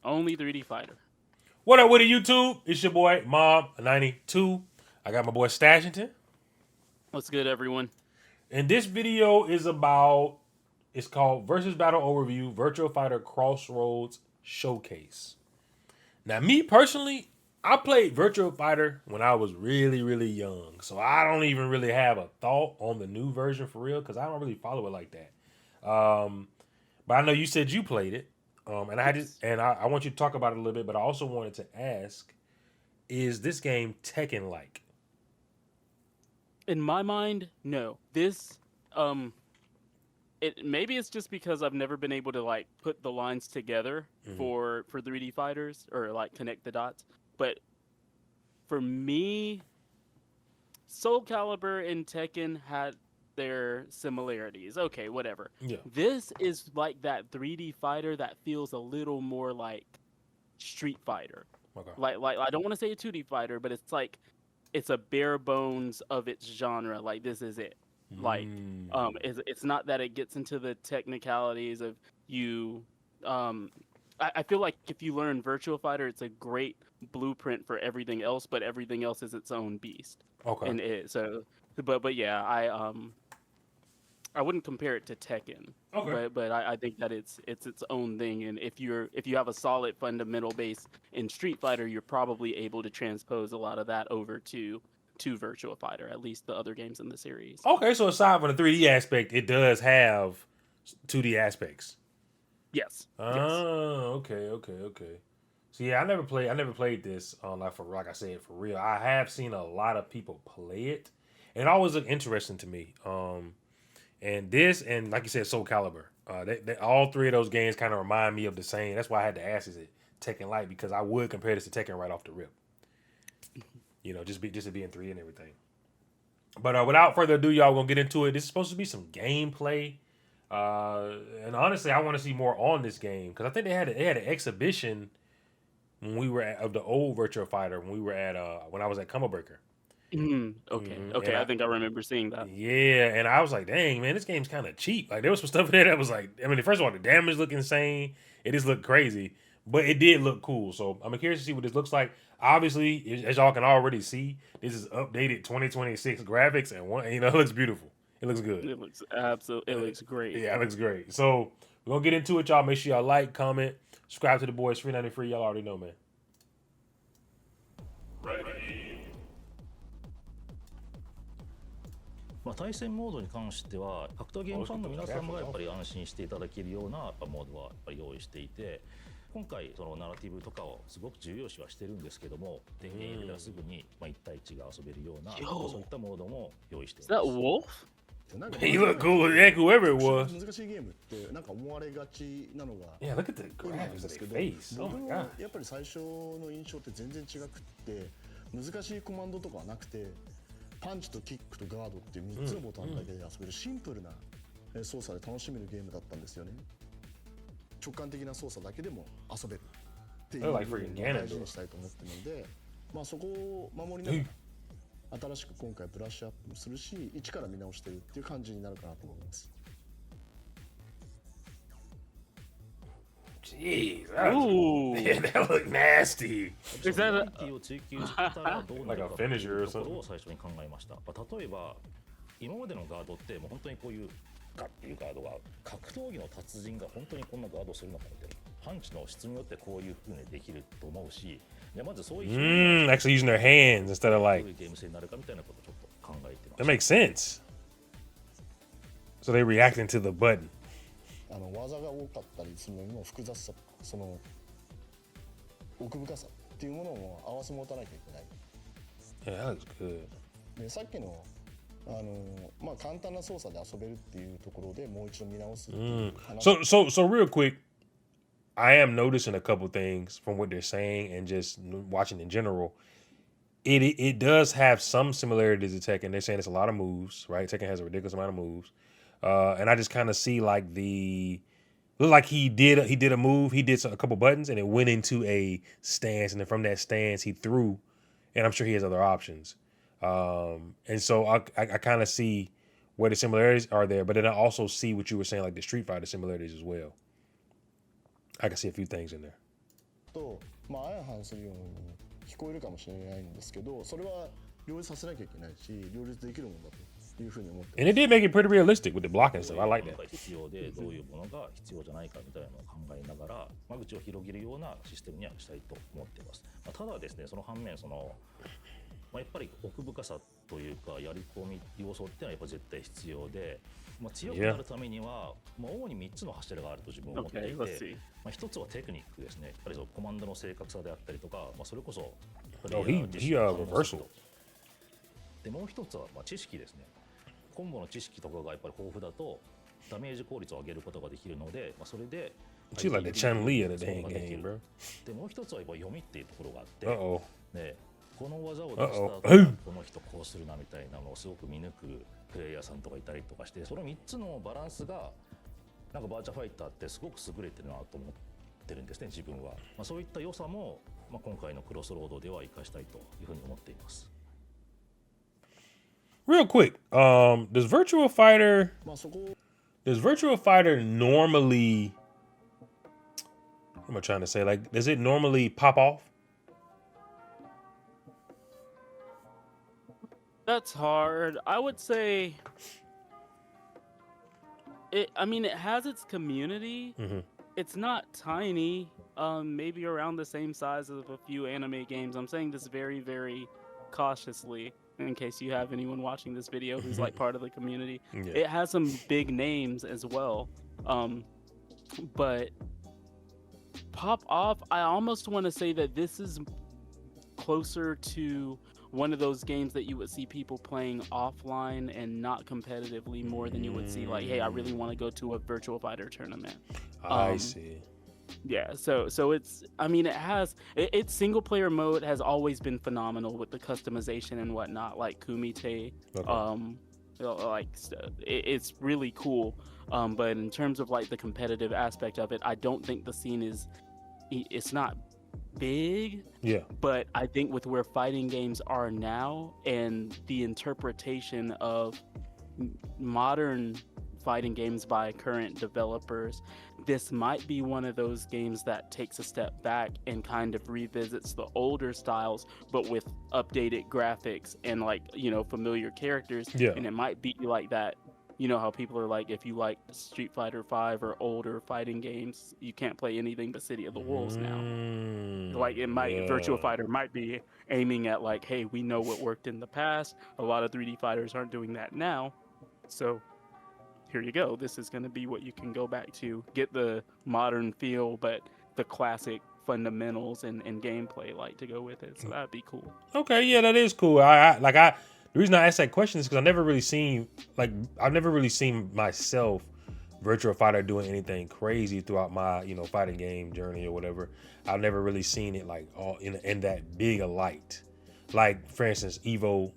Only 3D fighter. What up with it, YouTube? It's your boy Mob92. I got my boy Stashington, What's good, everyone? and this video is about. It's called Versus Battle Overview Virtua Fighter Crossroads Showcase. Now, me personally, I played Virtua Fighter when I was really, really young, so I don't even really have a thought on the new version for real because I don't really follow it like that. But I know you said you played it, and Yes. I want you to talk about it a little bit. But I also wanted to ask: is this game Tekken like? In my mind, no. This, um, it maybe it's just because I've never been able to like put the lines together Mm-hmm. for 3D fighters or like connect the dots. But for me, Soul Calibur and Tekken had their similarities. Okay, whatever. Yeah. This is like that 3D fighter that feels a little more like Street Fighter. Okay. Like I don't want to say a 2D fighter, but it's like it's a bare bones of its genre. Like this is it. Like Mm. it's not that it gets into the technicalities of you. Um, I feel like if you learn Virtual Fighter, it's a great blueprint for everything else, but everything else is its own beast. Okay. And it so, but yeah, I wouldn't compare it to Tekken, Okay. but I think that it's its own thing. And if you have a solid fundamental base in Street Fighter, you're probably able to transpose a lot of that over to Virtua Fighter, at least the other games in the series. Okay. So aside from the 3D aspect, it does have 2D aspects. Yes, yes. Oh, okay, okay, okay. So yeah, I never played this. Like I said, for real. I have seen a lot of people play it, and it always looked interesting to me. And this, and like you said, Soul Calibur. All three of those games kind of remind me of the same. That's why I had to ask, is it Tekken Light? Because I would compare this to Tekken right off the rip. You know, just to be in three and everything. But without further ado, y'all, we're gonna get into it. This is supposed to be some gameplay. And honestly, I want to see more on this game because I think they had an exhibition when we were of the old Virtua Fighter when we were at when I was at Combo Breaker. Okay, And okay. I think I remember seeing that. I was like, dang man, this game's kind of cheap. Like there was some stuff in there that was like, I mean, first of all, the damage looked insane. It just looked crazy, but it did look cool. So I'm curious to see what this looks like. Obviously, as y'all can already see, this is updated 2026 graphics, and it looks beautiful. It looks good. It looks absolutely. It looks great. Yeah, it looks great. So we're gonna get into it, y'all. Make sure y'all like, comment, subscribe to the boys. Free. Y'all already know, man. Ready. 対戦モードに関しては格闘ゲームファンの皆さんがやっぱり安心していただけるようなやっぱモードはやっぱり用意していて、今回そのナラティブとかをすごく重要視はしてるんですけども、電源入れたらすぐに1対1が遊べるようなそういったモードも用意してい Is ま that す。 Wolf? He looked cool. Heck, whoever it was. 難しいゲームってなんか思われがちなのが Yeah, look at the 多いん graphics で of す their けど、 face. Oh 僕 my の god. やっぱり最初の印象って全然違くって難しいコマンドとかはなくてパンチとキックとガードっていう3つのボタンだけで遊べるシンプルな操作で楽しめるゲームだったんですよね。直感的な操作だけでも遊べるっていうのを Like freaking 大事にしたいと思ってるので、まあそこを守りながら新しく今回ブラッシュアップもするし一から見直してるっていう感じになるかなと思います。 Jeez, Ooh. that looked nasty. Is that クオリティを追求してたらどうなるかという Like a finisher or ところを最初に考えました。例えば今までのガードってもう本当にこういうガッていうガードが格闘技の達人が本当にこんなガードするのかみたいなパンチの質によってこういう風にできると思うし、でまずそういう Actually using their hands instead of どう like いうゲーム性になるかみたいなことをちょっと考えてま that す。 makes sense. So they reacting to the button. 技が多かったりするのにも複雑さ、その奥深さっていうものを合わせ持たなきゃいけない。 Yeah, that looks good. でさっきのまあ簡単な操作で遊べるっていうところでもう一度見直すっていう話。So real quick, I am noticing a couple things from what they're saying and just watching in general. It does have some similarities to Tekken. They're saying it's a lot of moves, right? Tekken has a ridiculous amount of moves, and I just kind of see like look like he did a move. He did a couple buttons and it went into a stance, and then from that stance he threw, and I'm sure he has other options. And so I kind of see where the similarities are there, but then I also see what you were saying, like the Street Fighter similarities as well. I can see a few things in there. と、まあ、相反するように聞こえるかもしれないんですけど、それは両立させなきゃいけないし、両立できるものだというふうに思って And it did make it pretty realistic with the blocking stuff. I like that. 必要でどういうものが必要じゃないかみたいなのを考えながら間口を広げるようなシステムにはしたいと思っています。ただですね、その反面やっぱり奥深さというかやり込み要素っていうのはやっぱ絶対必要で、強くなるためには、主に3つの柱があると自分は思っていて、1つはテクニックですね。やっぱりコマンドの正確さであったりとか、それこそreversal. でもう1つは知識ですね。コンボの知識とかがやっぱり豊富だとダメージ効率を上げることができるので、それで She's like the Chun-Li of the dang game, bro. でもう一つはやっぱ読みっていうところがあって、 Uh-oh. でこの技を出した後 Uh-oh. この人こうするなみたいなのをすごく見抜くプレイヤーさんとかいたりとかして、その3つのバランスがなんかバーチャファイターってすごく優れてるなと思ってるんですね、自分は。そういった良さも、今回のクロスロードでは生かしたいというふうに思っています。Real quick, does Virtua Fighter まあそこ does Virtua Fighter normally, what am I trying to say? Like, does it normally pop off? That's hard. I would say it. I mean, it has its community. It's not tiny. Maybe around the same size of a few anime games. I'm saying this very, very cautiously in case you have anyone watching this video who's like part of the community. Yeah. It has some big names as well. But pop off, I almost want to say that this is closer to one of those games that you would see people playing offline and not competitively more than you would see like, hey, I really want to go to a Virtua Fighter tournament. I see. Yeah, so it's, I mean, its single player mode has always been phenomenal with the customization and whatnot, like Kumite. Okay. It's really cool. But in terms of like the competitive aspect of it, I don't think the scene it's not big. Yeah. But I think with where fighting games are now and the interpretation of modern fighting games by current developers, this might be one of those games that takes a step back and kind of revisits the older styles, but with updated graphics and like, familiar characters. Yeah. And it might be like that. You know how people are like, if you like Street Fighter 5 or older fighting games, you can't play anything but City of the Wolves now. Like Virtua Fighter might be aiming at like, hey, we know what worked in the past. A lot of 3D fighters aren't doing that now. So here you go. This is going to be what you can go back to, get the modern feel, but the classic fundamentals and gameplay like to go with it. So that'd be cool. Okay, yeah, that is cool. The reason I asked that question is because I've never really seen myself Virtua Fighter doing anything crazy throughout my fighting game journey or whatever. I've never really seen it like all in that big a light, like for instance Evo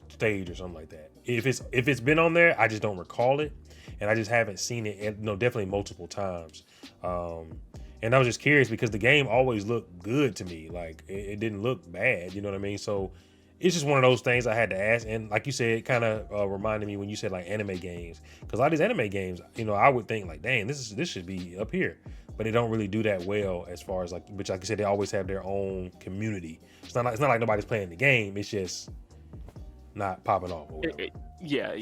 stage or something like that. If it's been on there, I just don't recall it, and I just haven't seen it. Definitely multiple times. And I was just curious because the game always looked good to me. Like it didn't look bad. You know what I mean? So it's just one of those things I had to ask. And like you said, it kind of reminded me when you said like anime games, because a lot of these anime games, I would think like, dang, this should be up here, but they don't really do that well as far as like you said, they always have their own community. It's not like nobody's playing the game. It's just not popping off. Yeah.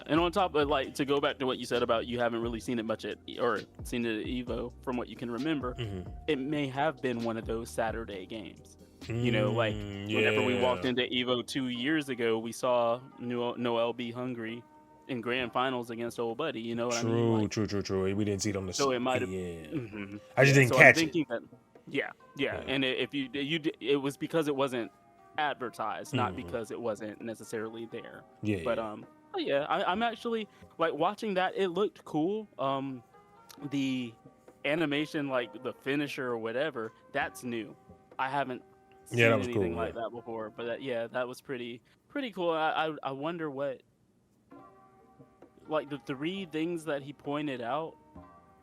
And on top of like, to go back to what you said about you haven't really seen it much or seen it at Evo from what you can remember, it may have been one of those Saturday games. Whenever we walked into Evo 2 years ago, we saw Noel be hungry in grand finals against Old Buddy. You know what I mean? Like, true. We didn't see it on the. So it might have. Yeah. I just didn't catch it. Yeah. And if it was because it wasn't advertised, not because it wasn't necessarily there. Yeah. But I'm actually like watching that. It looked cool. The animation, like the finisher or whatever, that's new. I haven't seen that was anything cool, like that before. But that was pretty cool. I wonder what, like the 3 things that he pointed out,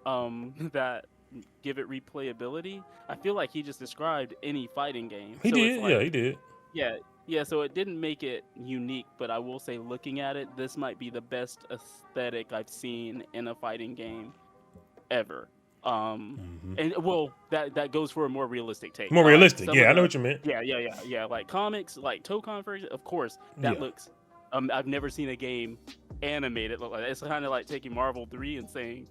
that give it replayability. I feel like he just described any fighting game. He did. He did. Yeah, so it didn't make it unique, but I will say looking at it, this might be the best aesthetic I've seen in a fighting game ever. And well, that goes for a more realistic take. More realistic. Some Yeah, of I know the- what you meant. Yeah. Like comics, like Tokon version, of course, that Yeah. looks. I've never seen a game animated look like that. It's kind of like taking Marvel 3 and saying,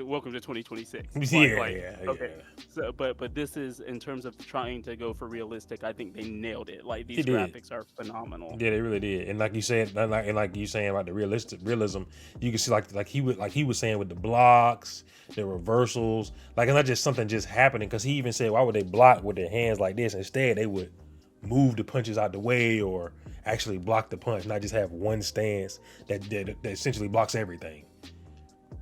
"Welcome to 2026." Yeah. Okay. So, but this is in terms of trying to go for realistic. I think they nailed it. Like these They did. graphics are phenomenal. Yeah, they really did. And like you said, and like you saying about the realism, you can see like he was saying with the blocks, the reversals, like it's not just something just happening. Because he even said, why would they block with their hands like this? Instead, they would move the punches out the way or actually block the punch, not just have one stance that essentially blocks everything.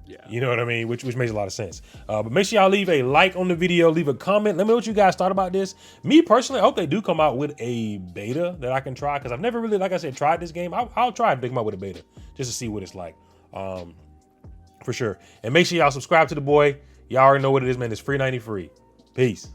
Yeah. You know what I mean? Which makes a lot of sense. But make sure y'all leave a like on the video, leave a comment. Let me know what you guys thought about this. Me personally, I hope they do come out with a beta that I can try, because I've never really, like I said, tried this game. I'll try to come out with a beta just to see what it's like, for sure. And make sure y'all subscribe to the boy. Y'all already know what it is, man. It's free 90 free. Peace.